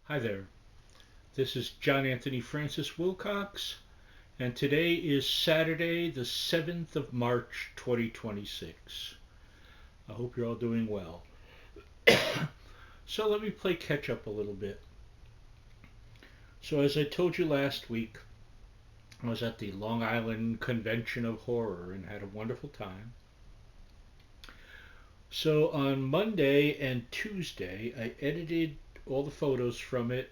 Hi there. This is John Anthony Francis Wilcox, and today is Saturday, the 7th of March, 2026. I hope you're all doing well. So, let me play catch up a little bit. So, as I told you last week, I was at the Long Island Convention of Horror and had a wonderful time. So, on Monday and Tuesday, I edited all the photos from it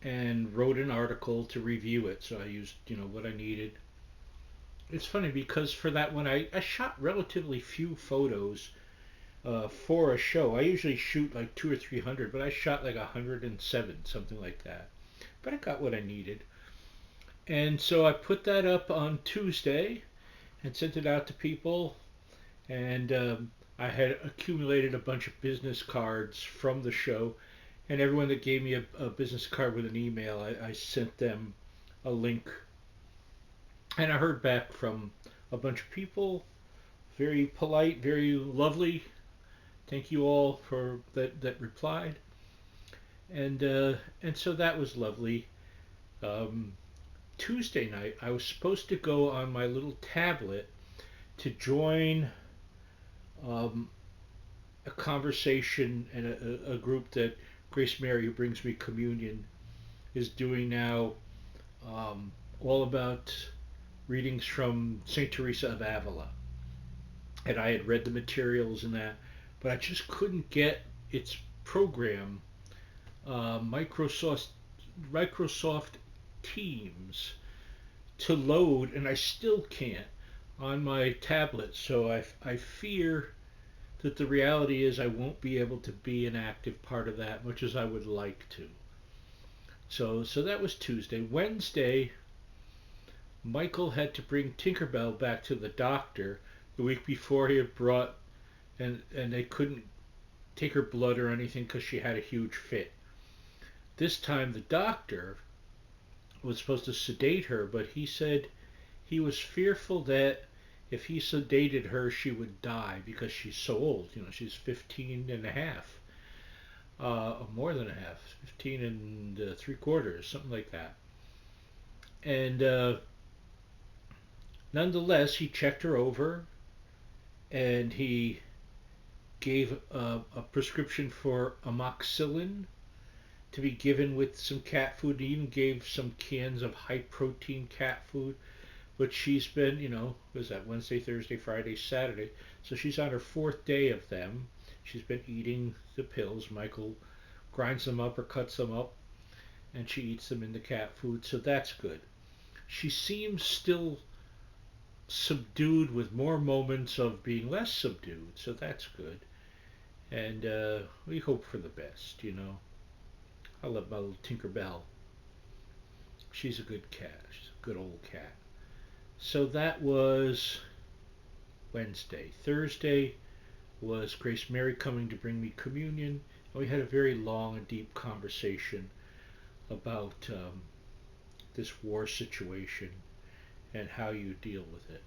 and wrote an article to review it. So, I used, what I needed. It's funny because for that one, I shot relatively few photos for a show. I usually shoot like two or three hundred, but I shot like 107, something like that. But I got what I needed. And so I put that up on Tuesday and sent it out to people. And I had accumulated a bunch of business cards from the show. And everyone that gave me a business card with an email, I sent them a link. And I heard back from a bunch of people, very polite, very lovely. Thank you all for that replied, and so that was lovely. Um, Tuesday night, I was supposed to go on my little tablet to join um, a conversation and a group that Grace Mary, who brings me communion, is doing now, um, all about readings from Saint Teresa of Avila. And I had read the materials and that, but I just couldn't get its program, Microsoft Teams, to load, and I still can't on my tablet. So I fear that the reality is I won't be able to be an active part of that, much as I would like to. So that was Tuesday. Wednesday, Michael had to bring Tinkerbell back to the doctor. The week before, he had brought, and they couldn't take her blood or anything because she had a huge fit. This time, the doctor was supposed to sedate her, but he said he was fearful that if he sedated her, she would die because she's so old. She's 15 and a half, more than a half, 15 and three quarters, something like that. And nonetheless, he checked her over and he gave a prescription for amoxicillin to be given with some cat food. He even gave some cans of high protein cat food. But she's been, was that Wednesday, Thursday, Friday, Saturday? So she's on her fourth day of them. She's been eating the pills. Michael grinds them up or cuts them up, and she eats them in the cat food. So that's good. She seems still subdued with more moments of being less subdued. So that's good. And we hope for the best. I love my little Tinkerbell. She's a good cat. She's a good old cat. So that was Wednesday. Thursday was Grace Mary coming to bring me communion. And we had a very long and deep conversation about this war situation and how you deal with it.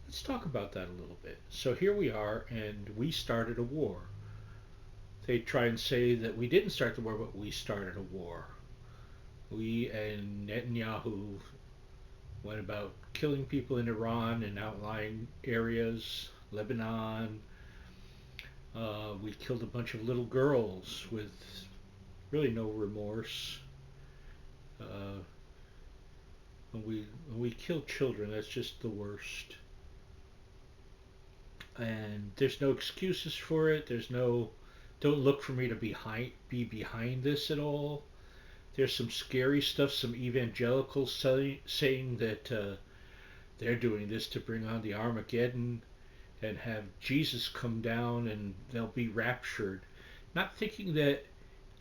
Let's talk about that a little bit. So here we are, and we started a war. They try and say that we didn't start the war, but we started a war. We and Netanyahu went about killing people in Iran and outlying areas, Lebanon. We killed a bunch of little girls with really no remorse. Uh, when we kill children, that's just the worst. And there's no excuses for it. There's no, don't look for me to be behind this at all. There's some scary stuff. Some evangelicals saying that they're doing this to bring on the Armageddon and have Jesus come down and they'll be raptured. Not thinking that,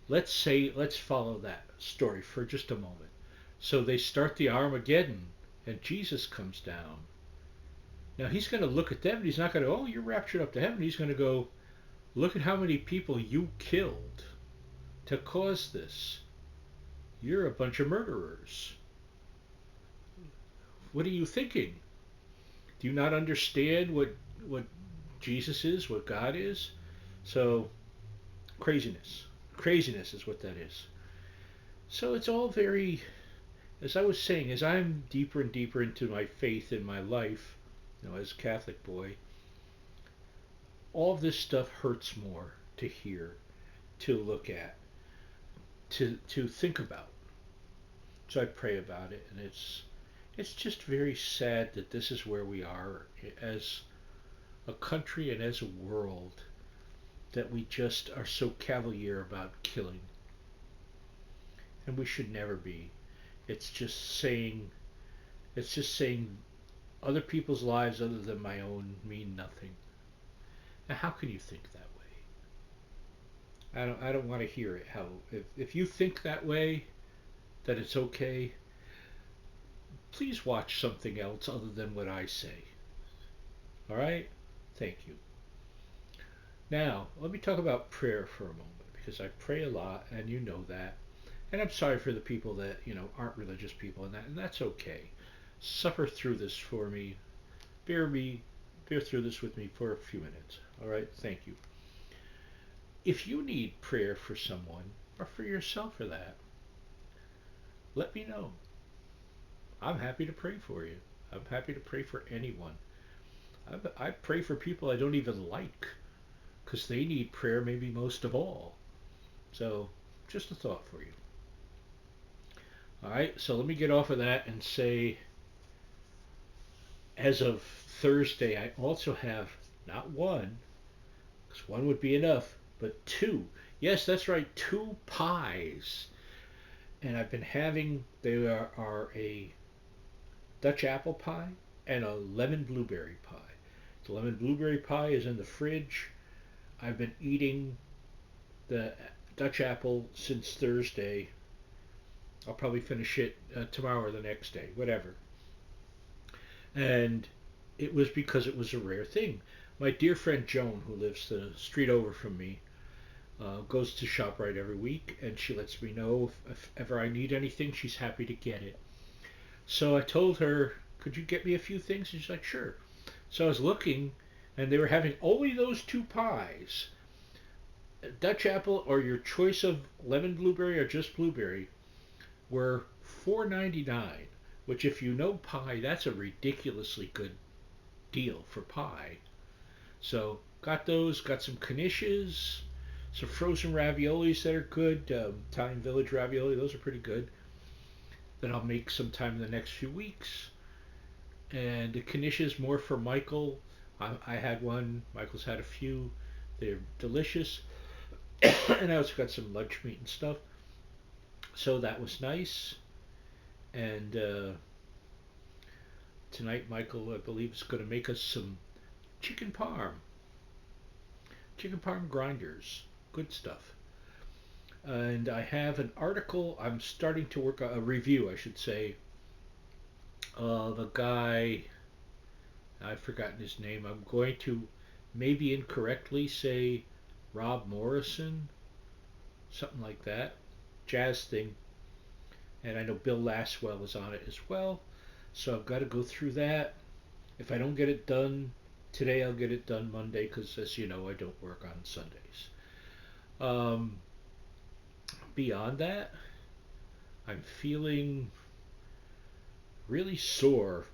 let's follow that story for just a moment. So they start the Armageddon and Jesus comes down. Now he's going to look at them and he's not going to, oh, you're raptured up to heaven. He's going to go, look at how many people you killed to cause this. You're a bunch of murderers. What are you thinking? Do you not understand what Jesus is, what God is? So craziness, Craziness is what that is. So it's all very, as I was saying, as I'm deeper and deeper into my faith in my life, as a Catholic boy, all of this stuff hurts more to hear, to look at, to think about. So I pray about it, and it's just very sad that this is where we are as a country and as a world, that we just are so cavalier about killing, and we should never be. It's just saying it's just saying other people's lives other than my own mean nothing. Now, how can you think that way? I don't want to hear it. How if you think that way, that it's okay, please watch something else other than what I say. All right? Thank you. Now, let me talk about prayer for a moment, because I pray a lot, and you know that. And I'm sorry for the people that, aren't religious people, and that's okay. Suffer through this for me. Bear through this with me for a few minutes. All right? Thank you. If you need prayer for someone, or for yourself for that, let me know. I'm happy to pray for you. I'm happy to pray for anyone. I pray for people I don't even like, because they need prayer maybe most of all. So, just a thought for you. All right, so let me get off of that and say, as of Thursday, I also have not one, because one would be enough, but two. Yes, that's right, two pies. And I've been having, they are a Dutch apple pie and a lemon blueberry pie. The lemon blueberry pie is in the fridge. I've been eating the Dutch apple since Thursday. I'll probably finish it tomorrow or the next day, whatever. And it was because it was a rare thing. My dear friend Joan, who lives the street over from me, goes to ShopRite every week, and she lets me know if ever I need anything, she's happy to get it. So I told her, could you get me a few things? And she's like, sure. So I was looking, and they were having only those two pies, Dutch apple or your choice of lemon blueberry or just blueberry, were $4.99, which, if you know pie, that's a ridiculously good deal for pie. So got those, got some knishes, some frozen raviolis that are good, Italian Village ravioli, those are pretty good, that I'll make sometime in the next few weeks. And the knishes more for Michael. I had one, Michael's had a few, they're delicious. And I also got some lunch meat and stuff. So that was nice. And tonight Michael, I believe, is going to make us some chicken parm. Chicken parm grinders. Good stuff. And I have an article, I'm starting to work on a review, I should say, of a guy, I've forgotten his name. I'm going to maybe incorrectly say Rob Morrison, something like that. Jazz thing. And I know Bill Laswell is on it as well. So I've got to go through that. If I don't get it done today, I'll get it done Monday, because, as you know, I don't work on Sundays. Beyond that, I'm feeling really sore.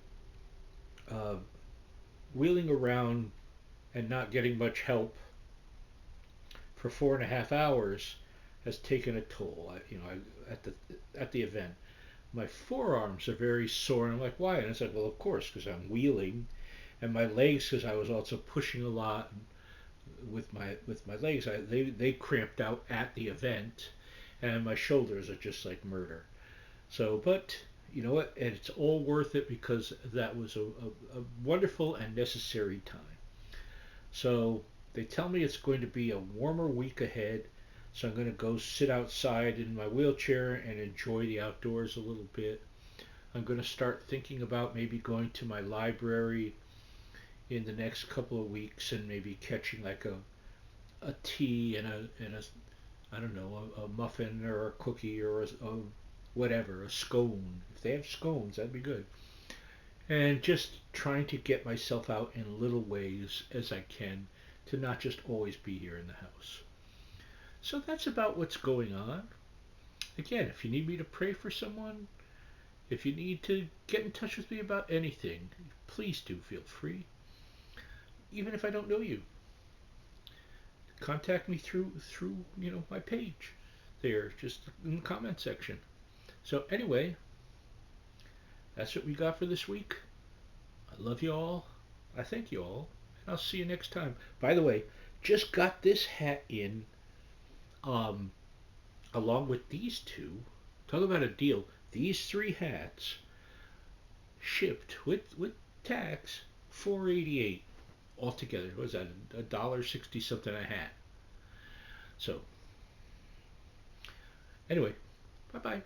Wheeling around and not getting much help for 4.5 hours has taken a toll. At the event, my forearms are very sore, and I'm like, why? And I said, well, of course, because I'm wheeling, and my legs, because I was also pushing a lot with my legs. They cramped out at the event, and my shoulders are just like murder. So, but you know what? And it's all worth it, because that was a wonderful and necessary time. So they tell me it's going to be a warmer week ahead. So I'm going to go sit outside in my wheelchair and enjoy the outdoors a little bit. I'm going to start thinking about maybe going to my library in the next couple of weeks and maybe catching like a tea and a I don't know, a muffin or a cookie or a whatever, a scone. If they have scones, that'd be good. And just trying to get myself out in little ways as I can, to not just always be here in the house. So that's about what's going on. Again, if you need me to pray for someone, if you need to get in touch with me about anything, please do feel free. Even if I don't know you, contact me through my page there, just in the comment section. So anyway, that's what we got for this week. I love you all. I thank you all, and I'll see you next time. By the way, just got this hat in, um, along with these two. Talk about a deal. These three hats shipped with tax, $4.88 altogether. What was that? $1.60 something a hat. So anyway, bye bye.